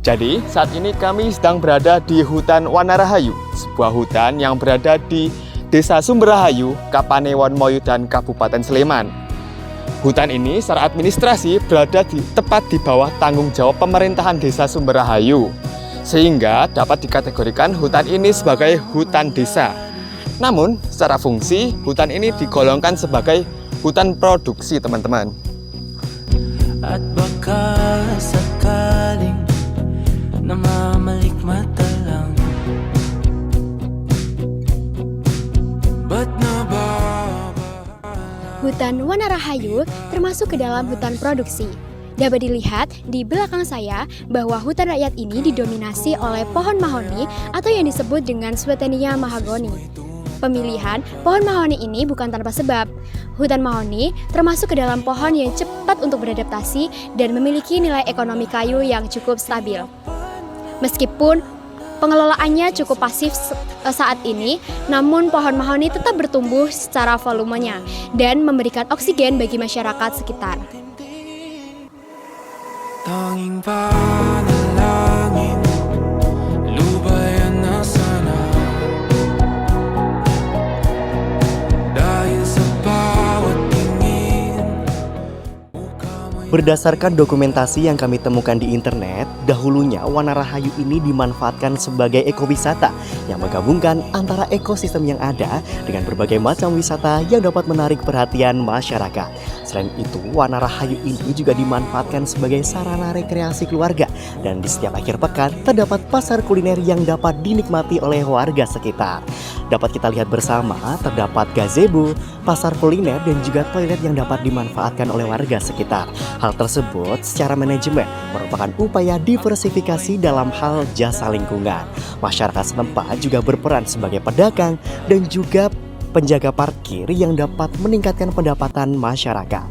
Jadi, saat ini kami sedang berada di hutan Wanarahayu, sebuah hutan yang berada di Desa Sumberrahayu, Kapanewon Moyo dan Kabupaten Sleman. Hutan ini secara administrasi berada tepat di bawah tanggung jawab pemerintahan Desa Sumberrahayu, sehingga dapat dikategorikan hutan ini sebagai hutan desa. Namun, secara fungsi, hutan ini digolongkan sebagai hutan produksi, teman-teman. At baka sakaling namamalik mata lang, ba't Hutan Wanarahayu termasuk ke dalam hutan produksi. Dapat dilihat di belakang saya bahwa hutan rakyat ini didominasi oleh pohon mahoni atau yang disebut dengan Swietenia mahagoni. Pemilihan pohon mahoni ini bukan tanpa sebab. Hutan mahoni termasuk ke dalam pohon yang cepat untuk beradaptasi dan memiliki nilai ekonomi kayu yang cukup stabil. Meskipun pengelolaannya cukup pasif saat ini, namun pohon mahoni tetap bertumbuh secara volumenya dan memberikan oksigen bagi masyarakat sekitar. tanging panalangin, lubayan na sana, dahil sa bawat tingin. Berdasarkan dokumentasi yang kami temukan di internet, dahulunya Wanarahayu ini dimanfaatkan sebagai ekowisata yang menggabungkan antara ekosistem yang ada dengan berbagai macam wisata yang dapat menarik perhatian masyarakat. Selain itu, Wanarahayu ini juga dimanfaatkan sebagai sarana rekreasi keluarga dan di setiap akhir pekan terdapat pasar kuliner yang dapat dinikmati oleh warga sekitar. Dapat kita lihat bersama, terdapat gazebo, pasar kuliner dan juga toilet yang dapat dimanfaatkan oleh warga sekitar. Hal tersebut secara manajemen merupakan upaya diversifikasi dalam hal jasa lingkungan. Masyarakat setempat juga berperan sebagai pedagang dan juga penjaga parkir yang dapat meningkatkan pendapatan masyarakat.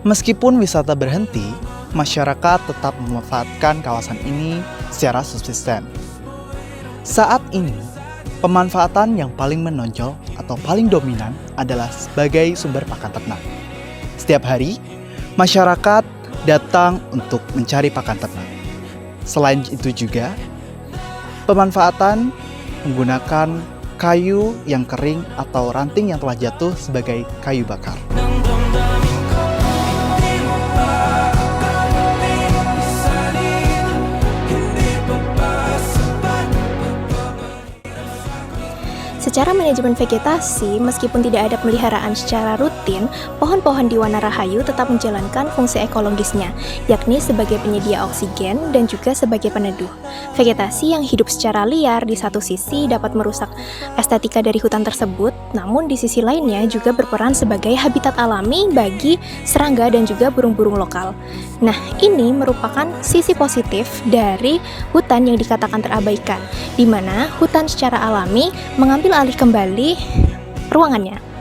Meskipun wisata berhenti, masyarakat tetap memanfaatkan kawasan ini secara subsisten. Saat ini, pemanfaatan yang paling menonjol atau paling dominan adalah sebagai sumber pakan ternak. Setiap hari, masyarakat datang untuk mencari pakan ternak. Selain itu juga, pemanfaatan menggunakan kayu yang kering atau ranting yang telah jatuh sebagai kayu bakar. Secara manajemen vegetasi, meskipun tidak ada pemeliharaan secara rutin, pohon-pohon di Wanarahayu tetap menjalankan fungsi ekologisnya, yakni sebagai penyedia oksigen dan juga sebagai peneduh. Vegetasi yang hidup secara liar di satu sisi dapat merusak estetika dari hutan tersebut, namun di sisi lainnya juga berperan sebagai habitat alami bagi serangga dan juga burung-burung lokal. Nah, ini merupakan sisi positif dari hutan yang dikatakan terabaikan, di mana hutan secara alami mengambil alih kembali ruangannya.